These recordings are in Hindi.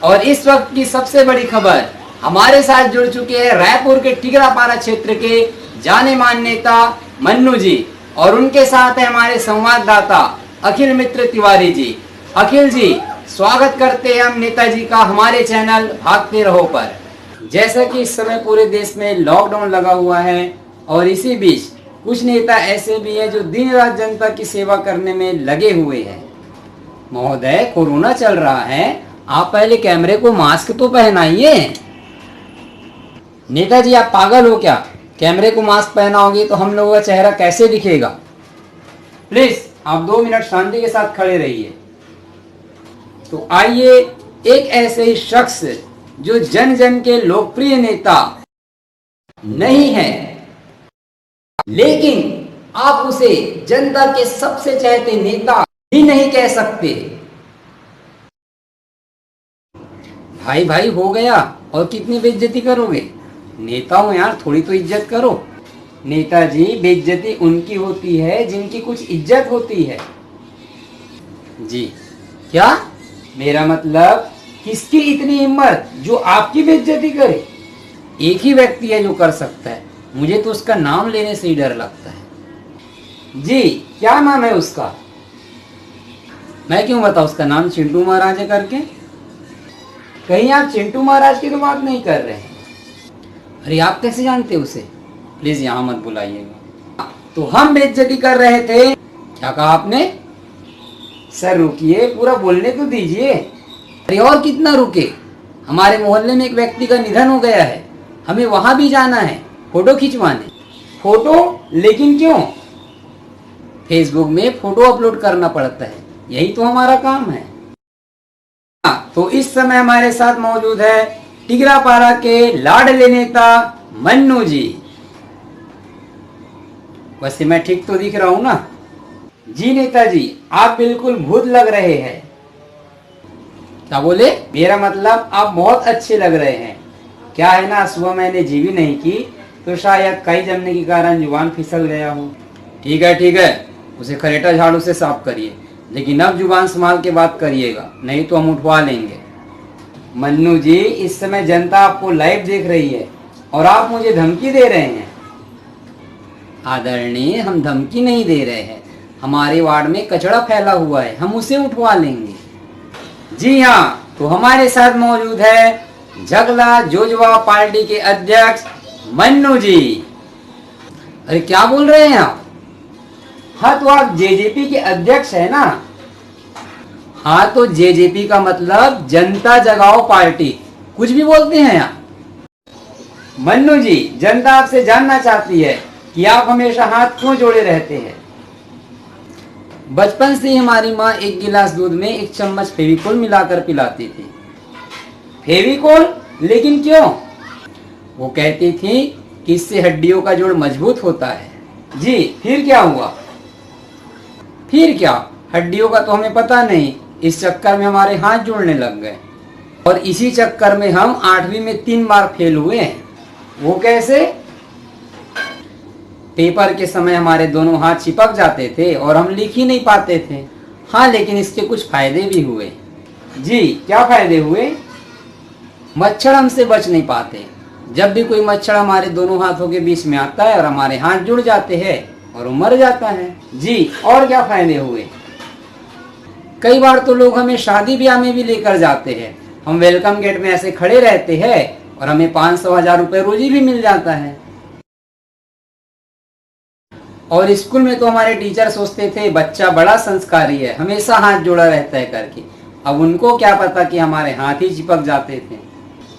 और इस वक्त की सबसे बड़ी खबर, हमारे साथ जुड़ चुके हैं रायपुर के टिकरापारा क्षेत्र के जाने माने नेता मन्नू जी, और उनके साथ है हमारे संवाददाता अखिल मित्र तिवारी जी। अखिल जी, स्वागत करते हैं हम नेताजी का हमारे चैनल भागते रहो पर। जैसा कि इस समय पूरे देश में लॉकडाउन लगा हुआ है और इसी बीच कुछ नेता ऐसे भी हैं जो दिन रात जनता की सेवा करने में लगे हुए हैं। महोदय, कोरोना चल रहा है, आप पहले कैमरे को मास्क तो पहनाइए। नेताजी, आप पागल हो क्या? कैमरे को मास्क पहनाओगे तो हम लोगों का चेहरा कैसे दिखेगा? प्लीज आप 2 मिनट शांति के साथ खड़े रहिए। तो आइए, एक ऐसे ही शख्स जो जन जन के लोकप्रिय नेता नहीं है, लेकिन आप उसे जनता के सबसे चाहते नेता भी नहीं कह सकते। भाई भाई हो गया, और कितनी बेइज्जती करोगे? नेता हो यार, थोड़ी तो इज्जत करो। नेताजी, बेइज्जती उनकी होती है जिनकी कुछ इज्जत होती है। जी क्या? मेरा मतलब, किसकी इतनी हिम्मत जो आपकी बेइज्जती करे? एक ही व्यक्ति है जो कर सकता है, मुझे तो उसका नाम लेने से ही डर लगता है। जी, क्या नाम है उसका? मैं क्यों बताऊं उसका नाम? चिंटू महाराज है करके। कहीं आप चिंटू महाराज की तो बात नहीं कर रहे हैं? अरे आप कैसे जानते उसे? प्लीज यहाँ मत बुलाइएगा। तो हम बेइज्जती कर रहे थे, क्या कहा आपने? सर रुकिए, पूरा बोलने तो दीजिए। अरे और कितना रुके? हमारे मोहल्ले में एक व्यक्ति का निधन हो गया है, हमें वहां भी जाना है फोटो खिंचवाने। फोटो? लेकिन क्यों? फेसबुक में फोटो अपलोड करना पड़ता है, यही तो हमारा काम है। तो इस समय हमारे साथ मौजूद है टिकरापारा के लाडले नेता मन्नू जी। वैसे मैं ठीक तो दिख रहा हूं ना? जी नेताजी, आप बिल्कुल भूत लग रहे हैं। क्या बोले? मेरा मतलब आप बहुत अच्छे लग रहे हैं। क्या है ना, सुबह मैंने जीवी नहीं की तो शायद कई जमने के कारण जुबान फिसल गया हो। ठीक है, उसे खरेटा झाड़ू से साफ करिए, लेकिन अब जुबान संभाल के बात करिएगा, नहीं तो हम उठवा लेंगे। मन्नू जी, इस समय जनता आपको लाइव देख रही है और आप मुझे धमकी दे रहे हैं। आदरणीय, हम धमकी नहीं दे रहे हैं, हमारे वार्ड में कचरा फैला हुआ है, हम उसे उठवा लेंगे। जी हाँ, तो हमारे साथ मौजूद है झगला जोजवा पार्टी के अध्यक्ष मन्नू जी। अरे क्या बोल रहे हैं आप? हाँ, तो आप जेजेपी के अध्यक्ष है ना? हाँ, तो जेजेपी का मतलब जनता जगाओ पार्टी, कुछ भी बोलते हैं आप। मन्नू जी, जनता आपसे जानना चाहती है कि आप हमेशा हाथ क्यों जोड़े रहते हैं? बचपन से ही हमारी माँ एक गिलास दूध में 1 चम्मच फेविकोल मिलाकर पिलाती थी। फेविकोल? लेकिन क्यों? वो कहती थी कि इससे हड्डियों का जोड़ मजबूत होता है। जी, फिर क्या हुआ? फिर क्या, हड्डियों का तो हमें पता नहीं, इस चक्कर में हमारे हाथ जुड़ने लग गए, और इसी चक्कर में हम 8वीं में 3 बार फेल हुए हैं। वो कैसे? पेपर के समय हमारे दोनों हाथ चिपक जाते थे और हम लिख ही नहीं पाते थे। हाँ, लेकिन इसके कुछ फायदे भी हुए। जी, क्या फायदे हुए? मच्छर हमसे बच नहीं पाते। जब भी कोई मच्छर हमारे दोनों हाथों के बीच में आता है और हमारे हाथ जुड़ जाते हैं और वो मर जाता है। जी, और क्या फायदे हुए? कई बार तो लोग हमें शादी ब्याह में भी लेकर जाते हैं, हम वेलकम गेट में ऐसे खड़े रहते हैं और हमें 500-1000 रुपए रोजी भी मिल जाता है। और स्कूल में तो हमारे टीचर सोचते थे बच्चा बड़ा संस्कारी है, हमेशा हाथ जोड़ा रहता है करके। अब उनको क्या पता कि हमारे हाथ ही चिपक जाते थे।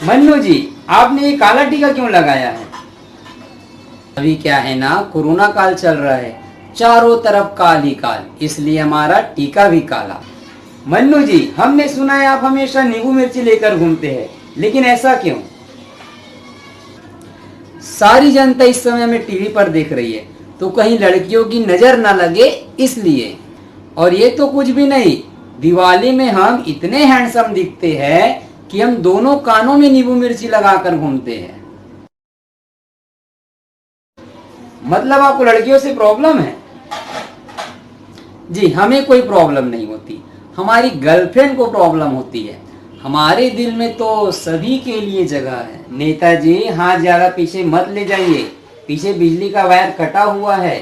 मन्नू जी, आपने ये काला टीका क्यों लगाया है? अभी क्या है ना, कोरोना काल चल रहा है, चारों तरफ काल ही काल, इसलिए हमारा टीका भी काला। मन्नू जी, हमने सुना है आप हमेशा नींबू मिर्ची लेकर घूमते हैं, लेकिन ऐसा क्यों? सारी जनता इस समय हमें टीवी पर देख रही है, तो कहीं लड़कियों की नजर ना लगे इसलिए। और ये तो कुछ भी नहीं, दिवाली में हम इतने हैंडसम दिखते हैं कि हम दोनों कानों में नींबू मिर्ची लगाकर घूमते हैं। मतलब आपको लड़कियों से प्रॉब्लम है? जी, हमें कोई प्रॉब्लम नहीं होती, हमारी गर्लफ्रेंड को प्रॉब्लम होती है। हमारे दिल में तो सभी के लिए जगह है। नेताजी हाथ ज्यादा पीछे मत ले जाइए, पीछे बिजली का वायर कटा हुआ है।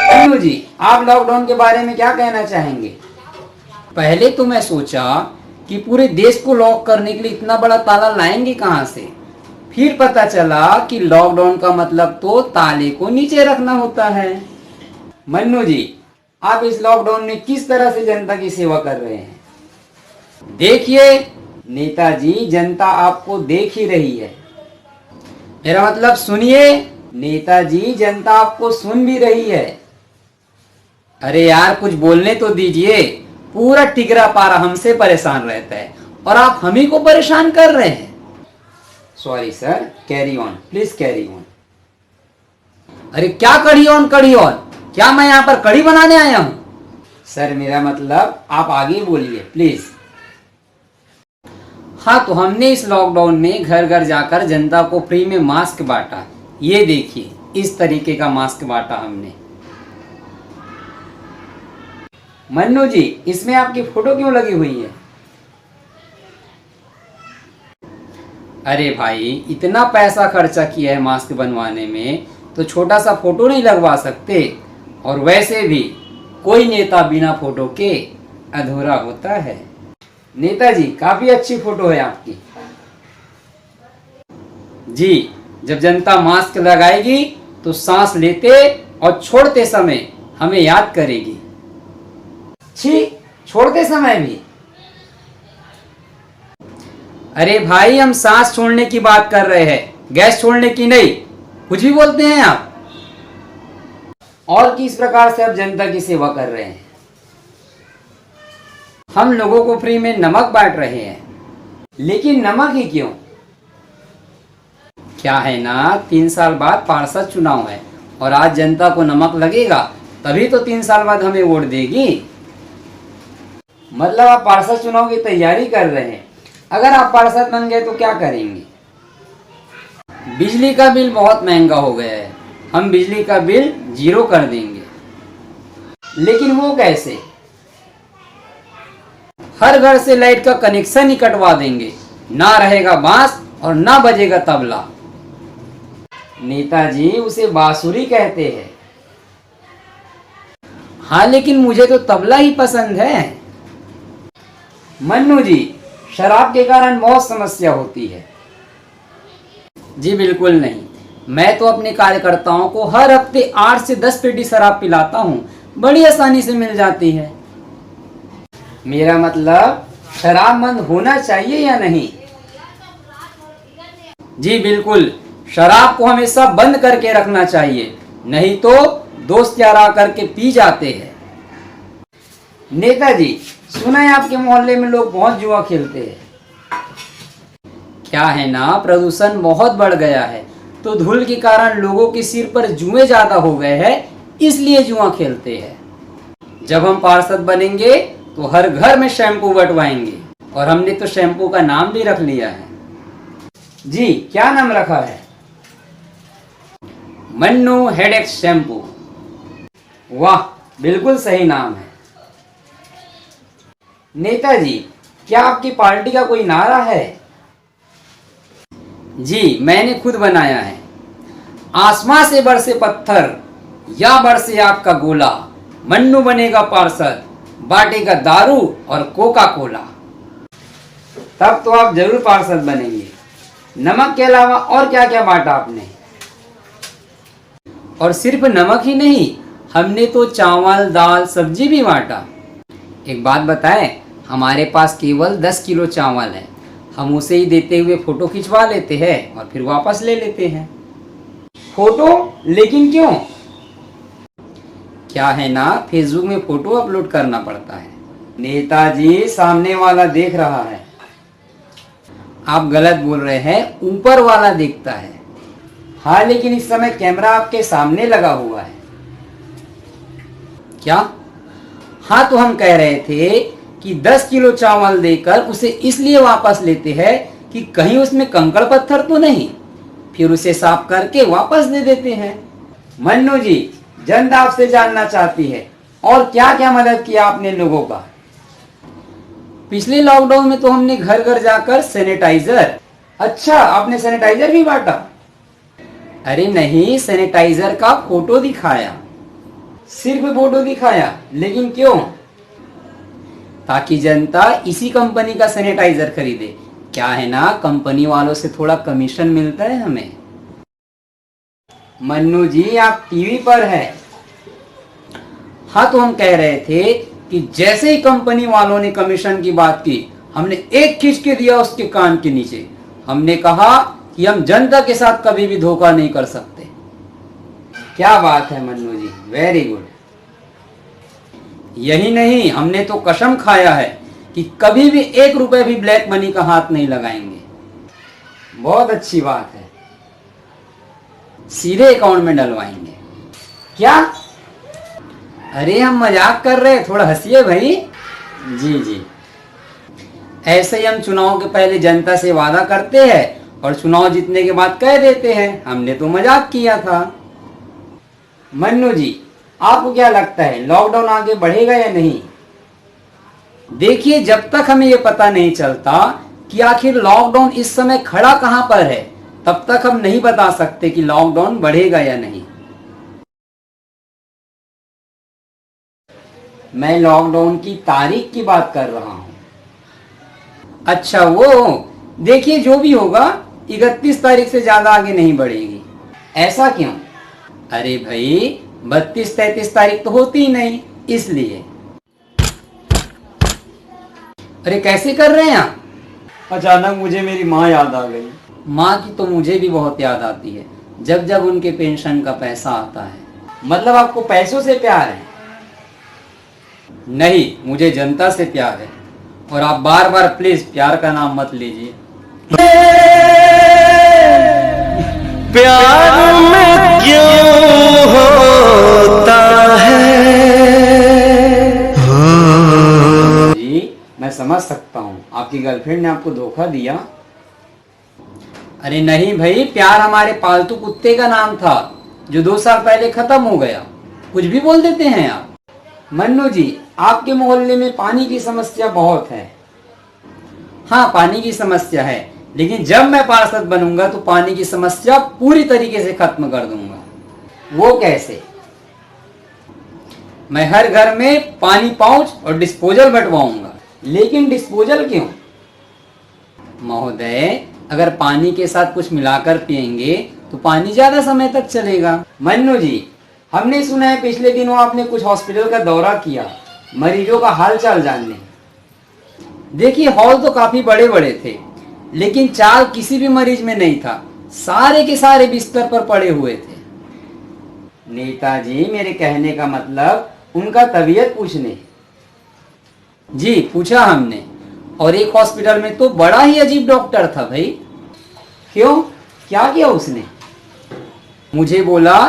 मन्नू जी, आप लॉकडाउन के बारे में क्या कहना चाहेंगे? पहले तो मैं सोचा कि पूरे देश को लॉक करने के लिए इतना बड़ा ताला लाएंगे कहां से, फिर पता चला कि लॉकडाउन का मतलब तो ताले को नीचे रखना होता है। मन्नू जी, आप इस लॉकडाउन में किस तरह से जनता की सेवा कर रहे हैं? देखिए नेताजी, जनता आपको देख ही रही है। मेरा मतलब सुनिए नेताजी, जनता आपको सुन भी रही है। अरे यार कुछ बोलने तो दीजिए। पूरा टिगरा पारा हमसे परेशान रहता है और आप हम ही को परेशान कर रहे हैं। Sorry sir, carry on, please carry on. अरे क्या कड़ी ऑन कड़ी ऑन? क्या मैं यहाँ पर कड़ी बनाने आया हूं? सर मेरा मतलब आप आगे बोलिए प्लीज। हाँ, तो हमने इस लॉकडाउन में घर घर जाकर जनता को फ्री में मास्क बांटा। ये देखिए, इस तरीके का मास्क बांटा हमने। मन्नू जी, इसमें आपकी फोटो क्यों लगी हुई है? अरे भाई, इतना पैसा खर्चा किया है मास्क बनवाने में, तो छोटा सा फोटो नहीं लगवा सकते? और वैसे भी कोई नेता बिना फोटो के अधूरा होता है। नेताजी, काफी अच्छी फोटो है आपकी। जी, जब जनता मास्क लगाएगी तो सांस लेते और छोड़ते समय हमें याद करेगी। छी, छोड़ते समय भी? अरे भाई, हम सांस छोड़ने की बात कर रहे हैं, गैस छोड़ने की नहीं। कुछ भी बोलते हैं आप। और किस प्रकार से आप जनता की सेवा कर रहे हैं? हम लोगों को फ्री में नमक बांट रहे हैं। लेकिन नमक ही क्यों? क्या है ना, 3 साल बाद पार्षद चुनाव है और आज जनता को नमक लगेगा, तभी तो 3 साल बाद हमें वोट देगी। मतलब आप पार्षद चुनाव की तैयारी कर रहे हैं। अगर आप पार्षद बन गए तो क्या करेंगे? बिजली का बिल बहुत महंगा हो गया है, हम बिजली का बिल 0 कर देंगे। लेकिन वो कैसे? हर घर से लाइट का कनेक्शन ही कटवा देंगे, ना रहेगा बांस और ना बजेगा तबला। नेताजी, उसे बांसुरी कहते हैं। हाँ, लेकिन मुझे तो तबला ही पसंद है। मन्नू जी, शराब के कारण बहुत समस्या होती है। जी बिल्कुल नहीं, मैं तो अपने कार्यकर्ताओं को हर हफ्ते 8 से 10 पेटी शराब पिलाता हूँ, बड़ी आसानी से मिल जाती है। मेरा मतलब शराब बंद होना चाहिए या नहीं? जी बिल्कुल, शराब को हमेशा बंद करके रखना चाहिए, नहीं तो दोस्त यार आकर के पी जाते हैं। नेताजी, सुना है आपके मोहल्ले में लोग बहुत जुआ खेलते हैं। क्या है ना, प्रदूषण बहुत बढ़ गया है, तो धूल के कारण लोगों के सिर पर जुए ज्यादा हो गए हैं, इसलिए जुआ खेलते हैं। जब हम पार्षद बनेंगे तो हर घर में शैम्पू बंटवाएंगे, और हमने तो शैम्पू का नाम भी रख लिया है। जी, क्या नाम रखा है? Mannu headache shampoo. वाह, बिल्कुल सही नाम है। नेताजी, क्या आपकी पार्टी का कोई नारा है? जी, मैंने खुद बनाया है। आसमां से बरसे पत्थर या बरसे आग का गोला, मन्नू बनेगा पार्षद, बांटेगा दारू और कोका कोला। तब तो आप जरूर पार्षद बनेंगे। नमक के अलावा और क्या क्या बांटा आपने? और सिर्फ नमक ही नहीं, हमने तो चावल दाल सब्जी भी बांटा। एक बात बताएं, हमारे पास केवल 10 किलो चावल है, हम उसे ही देते हुए फोटो खिंचवा लेते हैं और फिर वापस ले लेते हैं। फोटो? लेकिन क्यों? क्या है ना, फेसबुक में फोटो अपलोड करना पड़ता है। नेताजी, सामने वाला देख रहा है। आप गलत बोल रहे हैं, ऊपर वाला देखता है। हाँ, लेकिन इस समय कैमरा आपके सामने लगा हुआ है। क्या? हाँ, तो हम कह रहे थे कि 10 किलो चावल देकर उसे इसलिए वापस लेते हैं कि कहीं उसमें कंकड़ पत्थर तो नहीं, फिर उसे साफ करके वापस दे देते हैं। मन्नू जी, जनता आपसे जानना चाहती है, और क्या क्या मदद किया आपने लोगों का। पिछले लॉकडाउन में तो हमने घर घर जाकर सैनिटाइजर, अच्छा आपने सैनिटाइजर भी बांटा। अरे नहीं, सैनिटाइजर का फोटो दिखाया, सिर्फ फोटो दिखाया, लेकिन क्यों? ताकि जनता इसी कंपनी का सैनिटाइजर खरीदे। क्या है ना, कंपनी वालों से थोड़ा कमीशन मिलता है हमें। मन्नू जी आप टीवी पर है। हाँ तो हम कह रहे थे कि जैसे ही कंपनी वालों ने कमीशन की बात की, हमने एक खींच के दिया उसके कान के नीचे। हमने कहा कि हम जनता के साथ कभी भी धोखा नहीं कर सकते। क्या बात है मन्नू जी, वेरी गुड। यही नहीं, हमने तो कसम खाया है कि कभी भी 1 रुपए भी ब्लैक मनी का हाथ नहीं लगाएंगे। बहुत अच्छी बात है, सीधे अकाउंट में डलवाएंगे। क्या? अरे हम मजाक कर रहे हैं, थोड़ा हंसिए भाई। जी जी, ऐसे ही हम चुनाव के पहले जनता से वादा करते हैं और चुनाव जीतने के बाद कह देते हैं हमने तो मजाक किया था। मन्नू जी आपको क्या लगता है लॉकडाउन आगे बढ़ेगा या नहीं? देखिए, जब तक हमें ये पता नहीं चलता कि आखिर लॉकडाउन इस समय खड़ा कहां पर है, तब तक हम नहीं बता सकते कि लॉकडाउन बढ़ेगा या नहीं। मैं लॉकडाउन की तारीख की बात कर रहा हूं। अच्छा वो, देखिए जो भी होगा 31 तारीख से ज्यादा आगे नहीं बढ़ेगी। ऐसा क्यों? अरे भाई 32-33 तारीख तो होती ही नहीं, इसलिए। अरे कैसे कर रहे हैं आप? अचानक मुझे मेरी माँ याद आ गई। माँ की तो मुझे भी बहुत याद आती है जब जब उनके पेंशन का पैसा आता है। मतलब आपको पैसों से प्यार है? नहीं, मुझे जनता से प्यार है। और आप बार बार प्लीज प्यार का नाम मत लीजिए। प्यार में क्यों होता है। जी मैं समझ सकता हूँ, आपकी गर्लफ्रेंड ने आपको धोखा दिया। अरे नहीं भाई, प्यार हमारे पालतू कुत्ते का नाम था जो 2 साल पहले खत्म हो गया। कुछ भी बोल देते हैं आप। मन्नू जी आपके मोहल्ले में पानी की समस्या बहुत है। हाँ पानी की समस्या है, लेकिन जब मैं पार्षद बनूंगा तो पानी की समस्या पूरी तरीके से खत्म कर दूंगा। वो कैसे? मैं हर घर में पानी पाउच और डिस्पोजल बंटवाऊंगा। लेकिन डिस्पोजल क्यों? महोदय अगर पानी के साथ कुछ मिलाकर पिएंगे तो पानी ज्यादा समय तक चलेगा। मन्नू जी हमने सुना है पिछले दिनों आपने कुछ हॉस्पिटल का दौरा किया मरीजों का हालचाल जानने। देखिए हॉल तो काफी बड़े बड़े थे, लेकिन चाल किसी भी मरीज में नहीं था। सारे के सारे बिस्तर पर पड़े हुए थे। नेताजी मेरे कहने का मतलब उनका तबीयत पूछने। जी पूछा हमने, और एक हॉस्पिटल में तो बड़ा ही अजीब डॉक्टर था भाई। क्यों, क्या किया उसने? मुझे बोला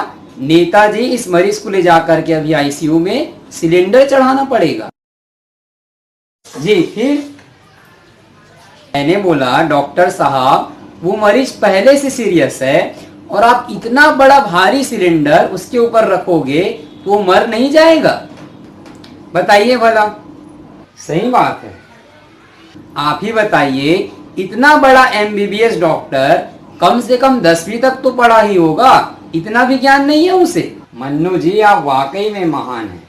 नेताजी इस मरीज को ले जाकर के अभी आईसीयू में सिलेंडर चढ़ाना पड़ेगा। जी फिर? मैंने बोला डॉक्टर साहब वो मरीज पहले से सीरियस है और आप इतना बड़ा भारी सिलेंडर उसके ऊपर रखोगे तो वो मर नहीं जाएगा? बताइए भला। सही बात है। आप ही बताइए, इतना बड़ा एमबीबीएस डॉक्टर कम से कम 10वीं तक तो पढ़ा ही होगा, इतना भी ज्ञान नहीं है उसे। मन्नू जी आप वाकई में महान हैं।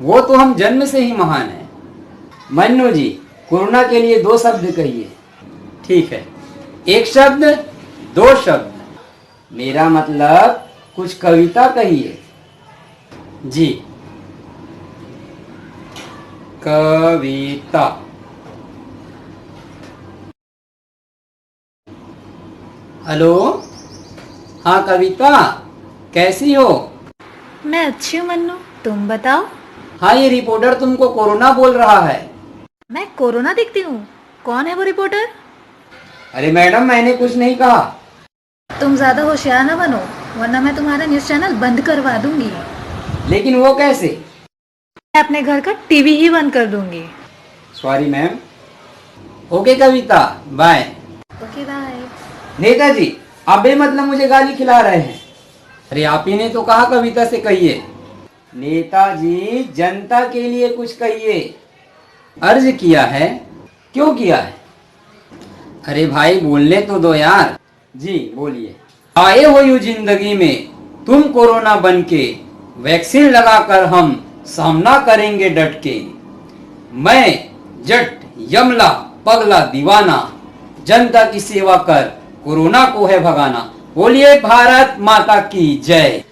वो तो हम जन्म से ही महान हैं। मन्नू जी कोरोना के लिए 2 शब्द कहिए। ठीक है, 1 शब्द 2 शब्द। मेरा मतलब कुछ कविता कहिए। जी कविता। हेलो, हाँ कविता कैसी हो? मैं अच्छी हूँ मन्नू, तुम बताओ। हाँ ये रिपोर्टर तुमको कोरोना बोल रहा है। मैं कोरोना दिखती हूँ? कौन है वो रिपोर्टर? अरे मैडम मैंने कुछ नहीं कहा। तुम ज्यादा होशियार ना बनो, वरना मैं तुम्हारा न्यूज चैनल बंद करवा दूंगी। लेकिन वो कैसे? मैं अपने घर का टीवी ही बंद कर दूंगी। Sorry ma'am. Okay Kavita, bye. Okay bye. नेताजी आप बेमतलब मुझे गाली खिला रहे हैं। अरे आप ही ने तो कहा कविता से कहिए। नेताजी जनता के लिए कुछ कहिए। अर्ज किया है। क्यों किया है? अरे भाई बोलने तो दो यार। जी बोलिए। आए हो यू जिंदगी में तुम कोरोना बन के, वैक्सीन लगाकर हम सामना करेंगे डट के। मैं जट यमला पगला दीवाना, जनता की सेवा कर कोरोना को है भगाना। बोलिए भारत माता की जय।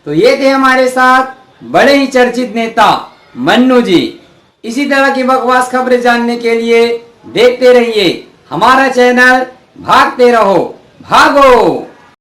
तो ये थे हमारे साथ बड़े ही चर्चित नेता मन्नू जी। इसी तरह की बकवास खबरें जानने के लिए देखते रहिए हमारा चैनल भागते रहो भागो।